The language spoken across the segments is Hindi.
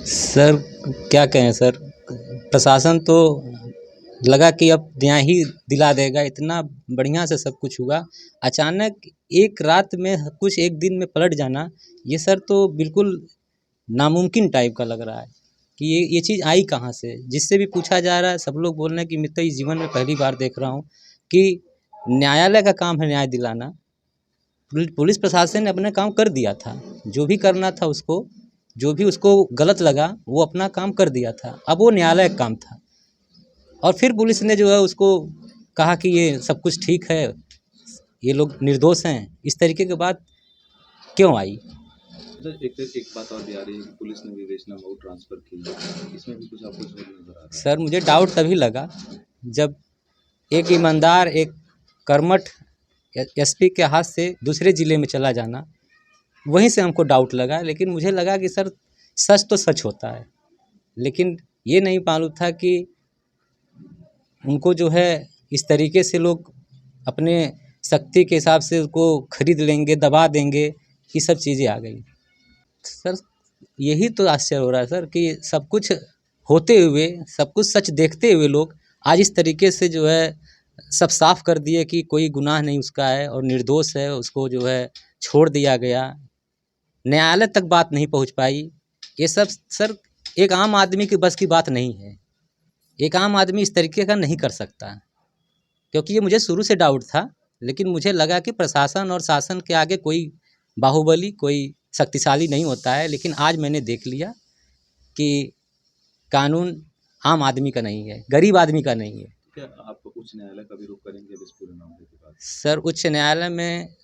सर क्या कहें सर, प्रशासन तो लगा कि अब न्याय ही दिला देगा, इतना बढ़िया से सब कुछ हुआ। अचानक एक रात में कुछ एक दिन में पलट जाना, ये सर तो बिल्कुल नामुमकिन टाइप का लग रहा है कि ये चीज़ आई कहाँ से। जिससे भी पूछा जा रहा है सब लोग बोल रहे हैं कि मैं तो इस जीवन में पहली बार देख रहा हूँ कि न्यायालय का काम है न्याय दिलाना। पुलिस प्रशासन ने अपना काम कर दिया था, जो भी करना था उसको, जो भी उसको गलत लगा वो अपना काम कर दिया था। अब वो न्यायालय का काम था और फिर पुलिस ने जो है उसको कहा कि ये सब कुछ ठीक है, ये लोग निर्दोष हैं। इस तरीके की बात क्यों आई? एक बात और भी आ रही है कि पुलिस ने विवेचना मऊ ट्रांसफर की है, इसमें भी कुछ आपको झोल नजर आ रहा है? सर मुझे डाउट तभी लगा जब एक ईमानदार, एक कर्मठ एसपी के हाथ से दूसरे ज़िले में चला जाना, वहीं से हमको डाउट लगा। लेकिन मुझे लगा कि सर सच तो सच होता है, लेकिन ये नहीं मालूम था कि उनको जो है इस तरीके से लोग अपने शक्ति के हिसाब से उसको खरीद लेंगे, दबा देंगे, ये सब चीज़ें आ गई। सर यही तो आश्चर्य हो रहा है सर कि सब कुछ होते हुए, सब कुछ सच देखते हुए लोग आज इस तरीके से जो है सब साफ कर दिए कि कोई गुनाह नहीं उसका है और निर्दोष है, उसको जो है छोड़ दिया गया। न्यायालय तक बात नहीं पहुंच पाई। ये सब सर एक आम आदमी की बस की बात नहीं है। एक आम आदमी इस तरीके का नहीं कर सकता, क्योंकि ये मुझे शुरू से डाउट था। लेकिन मुझे लगा कि प्रशासन और शासन के आगे कोई बाहुबली, कोई शक्तिशाली नहीं होता है। लेकिन आज मैंने देख लिया कि कानून आम आदमी का नहीं है, गरीब आदमी का नहीं है। क्या आप उच्च न्यायालय का भी रुख करेंगे इस पूरे मामले के बाद? सर उच्च न्यायालय में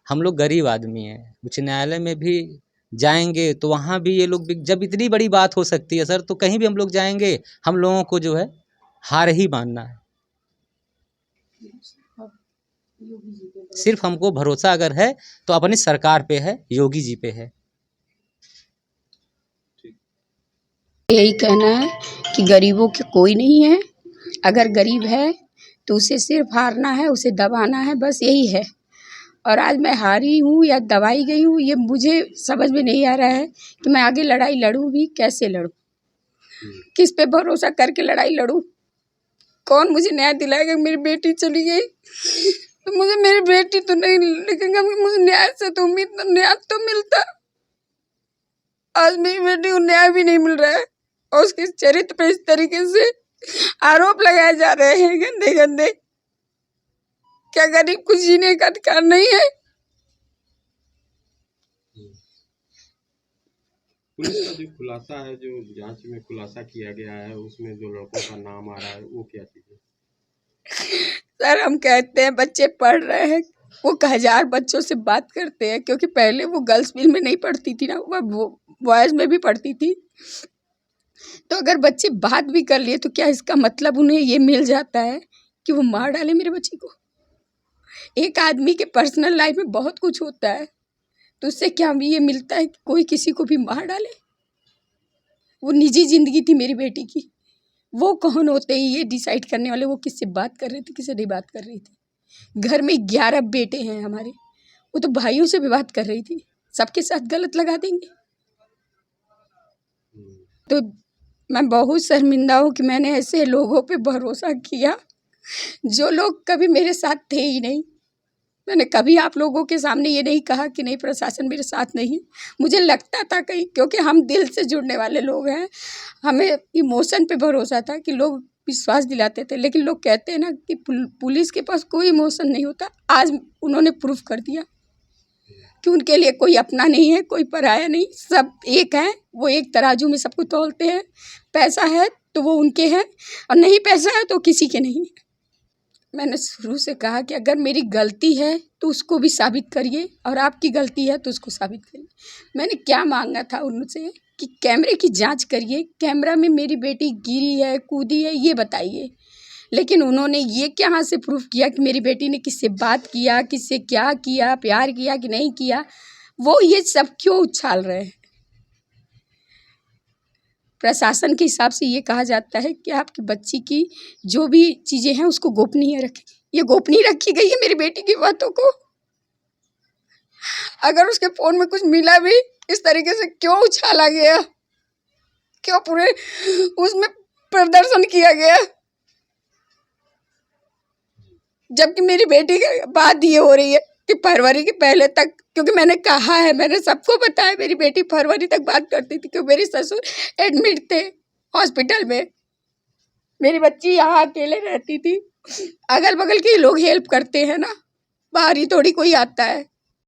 हम लोग गरीब आदमी हैं, उच्च न्यायालय में भी जाएंगे तो वहाँ भी ये लोग जब इतनी बड़ी बात हो सकती है सर, तो कहीं भी हम लोग जाएंगे हम लोगों को जो है हार ही मानना है। सिर्फ हमको भरोसा अगर है तो अपनी सरकार पे है, योगी जी पे है। यही कहना है कि गरीबों के कोई नहीं है। अगर गरीब है तो उसे सिर्फ हारना है, उसे दबाना है, बस यही है। और आज मैं हारी हूँ या दबाई गई हूँ, ये मुझे समझ में नहीं आ रहा है कि मैं आगे लड़ाई लड़ूँ भी कैसे लड़ूँ, किस पे भरोसा करके लड़ाई लड़ूँ। कौन मुझे न्याय दिलाएगा? मेरी बेटी चली गई तो मुझे मेरी बेटी तो नहीं लिखेगा, मुझे न्याय से तो उम्मीद, न्याय तो मिलता। आज मेरी बेटी को न्याय भी नहीं मिल रहा है और उसके चरित्र पे इस तरीके से आरोप लगाए जा रहे हैं गंदे गंदे। क्या गरीब को जीने का अधिकार नहीं है? पुलिस का जो खुलासा है, जो जांच में खुलासा किया गया है, उसमें जो लड़कों का नाम आ रहा है, वो क्या चीज है? सर हम कहते हैं बच्चे पढ़ रहे हैं, वो 1000 बच्चों से बात करते हैं, क्योंकि पहले वो गर्ल्स स्कूल में नहीं पढ़ती थी ना, वो बॉयज़ में भी पढ़ती थी। तो अगर बच्चे बात भी कर लिए तो क्या इसका मतलब उन्हें ये मिल जाता है कि वो मार डाले मेरे बच्चे को? एक आदमी के पर्सनल लाइफ में बहुत कुछ होता है, तो उससे क्या ये मिलता है कि कोई किसी को भी मार डाले? वो निजी ज़िंदगी थी मेरी बेटी की, वो कौन होते हैं ये डिसाइड करने वाले? वो किससे बात कर रहे थे, किससे नहीं बात कर रही थी? घर में 11 बेटे हैं हमारे, वो तो भाइयों से भी बात कर रही थी। सबके साथ गलत लगा देंगे? तो मैं बहुत शर्मिंदा हूँ कि मैंने ऐसे लोगों पे भरोसा किया जो लोग कभी मेरे साथ थे ही नहीं। मैंने कभी आप लोगों के सामने ये नहीं कहा कि नहीं प्रशासन मेरे साथ नहीं है। मुझे लगता था कहीं, क्योंकि हम दिल से जुड़ने वाले लोग हैं, हमें इमोशन पे भरोसा था कि लोग विश्वास दिलाते थे। लेकिन लोग कहते हैं ना कि पुलिस के पास कोई इमोशन नहीं होता। आज उन्होंने प्रूफ कर दिया कि उनके लिए कोई अपना नहीं है, कोई पराया नहीं, सब एक हैं। वो एक तराजू में सबको तौलते हैं। पैसा है तो वो उनके हैं और नहीं पैसा है तो किसी के नहीं है। मैंने शुरू से कहा कि अगर मेरी गलती है तो उसको भी साबित करिए और आपकी गलती है तो उसको साबित करिए। मैंने क्या मांगा था उनसे कि कैमरे की जांच करिए, कैमरा में मेरी बेटी गिरी है, कूदी है, ये बताइए। लेकिन उन्होंने ये कहाँ से प्रूफ किया कि मेरी बेटी ने किससे बात किया, किससे क्या किया, प्यार किया कि नहीं किया? वो ये सब क्यों उछाल रहे हैं? प्रशासन के हिसाब से ये कहा जाता है कि आपकी बच्ची की जो भी चीज़ें हैं उसको गोपनीय रखें। ये गोपनीय रखी गई है मेरी बेटी की बातों को। अगर उसके फ़ोन में कुछ मिला भी, इस तरीके से क्यों उछाला गया? क्यों पूरे उसमें प्रदर्शन किया गया, जबकि मेरी बेटी की बात ये हो रही है कि फरवरी के पहले तक, क्योंकि मैंने कहा है, मैंने सबको बताया मेरी बेटी फरवरी तक बात करती थी, क्योंकि मेरे ससुर एडमिट थे हॉस्पिटल में, मेरी बच्ची यहाँ अकेले रहती थी। अगल बगल के लोग हेल्प करते हैं ना, बाहर ही थोड़ी कोई आता है।